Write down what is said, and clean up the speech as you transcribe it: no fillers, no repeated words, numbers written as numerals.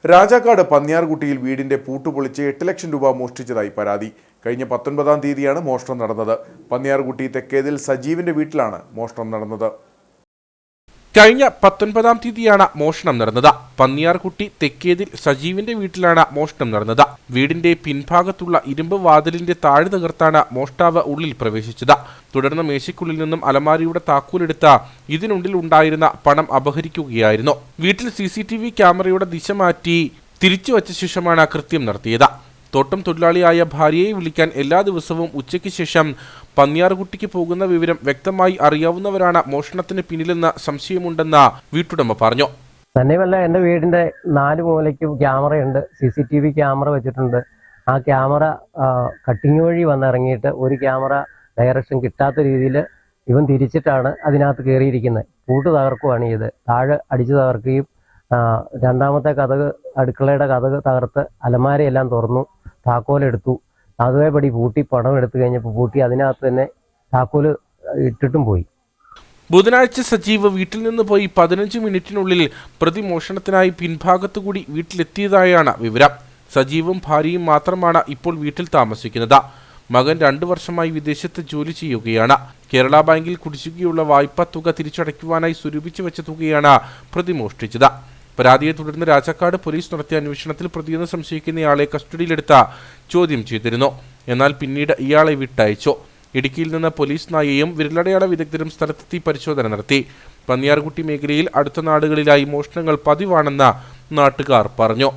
രാജാക്കാട് പന്നിയാർകുട്ടിയിൽ വീടിന്റെ പൂട്ടുപൊളിച്ച് 8 ലക്ഷം രൂപ മോഷ്ടിച്ചതായി പരാതി. കഴിഞ്ഞ 19-ാം തീയതിയാണ് മോഷണം നടന്നത്. പന്നിയാർകുട്ടി തെക്കേതിൽ സജീവിന്റെ വീട്ടിലാണ് മോഷണം നടന്നത്. കഴിഞ്ഞ 19-ാം തീയതിയാണ് മോഷണം നടന്നത്. പന്നിയാർകുട്ടി തെക്കേതിൽ സജീവിന്റെ വീട്ടിലാണ് മോഷണം നടന്നത്. വീടിന്റെ പിൻഭാഗത്തുള്ള ഇരുമ്പ് വാതിലിന്റെ താഴെ തകർത്താണ് മോഷ്ടാവ് ഉള്ളിൽ പ്രവേശിച്ചത്. തുടർന്ന് മേശയ്ക്കുള്ളിൽ നിന്നും അലമാരിയുടെ താക്കോലെടുത്ത് ഇതിനുള്ളിൽ ഉണ്ടായിരുന്ന പണം അപഹരിക്കുകയായിരുന്നു. വീട്ടിൽ CCTV ക്യാമറയുടെ ദിശ മാറ്റി തിരിച്ചുവച്ച ശേഷമാണ് കൃത്യം നടത്തിയത്. തോട്ടം തൊഴിലാളിയായ ഭാര്യയെ വിളിക്കാൻ എല്ലാ ദിവസവും ഉച്ചയ്ക്ക് ശേഷം പന്നിയാർകുട്ടിക്ക് പോകുന്ന വിവരം വ്യക്തമായി അറിയാവുന്നവരാണ് മോഷണത്തിന് പിന്നിലെന്ന് സംശയമുണ്ടെന്ന് വീട്ടുടമ പറഞ്ഞു. തന്നെയുമല്ല, എൻ്റെ വീടിന്റെ 4 മൂലയ്ക്കും ക്യാമറയുണ്ട്. CCTV ക്യാമറ വെച്ചിട്ടുണ്ട്. ആ ക്യാമറ കട്ടിങ് വഴി വന്നിറങ്ങിയിട്ട് ഒരു ക്യാമറ ഡയറക്ഷൻ കിട്ടാത്ത രീതിയിൽ ഇവൻ തിരിച്ചിട്ടാണ് അതിനകത്ത് കയറിയിരിക്കുന്നത്. പൂട്ട് തകർക്കുകയാണ് ചെയ്ത്. താഴെ അടിച്ചു തകർക്കുകയും രണ്ടാമത്തെ കതക്, അടുക്കളയുടെ കതക് തകർത്ത് അലമാരയെല്ലാം തുറന്നു, താക്കോലെടുത്തു. അതേപടി പൂട്ടി പണം എടുത്തു കഴിഞ്ഞപ്പോൾ പൂട്ടി അതിനകത്ത് തന്നെ താക്കോല് ഇട്ടിട്ടും പോയി. ബുധനാഴ്ച സജീവ് വീട്ടിൽ നിന്ന് പോയി 15 മിനിറ്റിനുള്ളിൽ പ്രതി മോഷണത്തിനായി പിൻഭാഗത്തുകൂടി വീട്ടിലെത്തിയതായാണ് വിവരം. സജീവും ഭാര്യയും മാത്രമാണ് ഇപ്പോൾ വീട്ടിൽ താമസിക്കുന്നത്. മകൻ 2 വർഷമായി വിദേശത്ത് ജോലി ചെയ്യുകയാണ്. കേരള ബാങ്കിൽ കുടിശ്ശികയുള്ള വായ്പാ തുക തിരിച്ചടയ്ക്കുവാനായി സ്വരൂപിച്ചു വെച്ച തുകയാണ് പ്രതി മോഷ്ടിച്ചത്. പരാതിയെ തുടർന്ന് രാജാക്കാട് പോലീസ് നടത്തിയ അന്വേഷണത്തിൽ പ്രതിയെന്ന് സംശയിക്കുന്നയാളെ കസ്റ്റഡിയിലെടുത്ത് ചോദ്യം ചെയ്തിരുന്നു. എന്നാൽ പിന്നീട് ഇയാളെ വിട്ടയച്ചു. ഇടുക്കിയിൽ നിന്ന് പോലീസ് നായയും വിരലടയാള വിദഗ്ധരും സ്ഥലത്തെത്തി പരിശോധന നടത്തി. പന്നിയാർകുട്ടി മേഖലയിൽ അടുത്ത നാടുകളിലായി മോഷണങ്ങൾ പതിവാണെന്ന് നാട്ടുകാർ പറഞ്ഞു.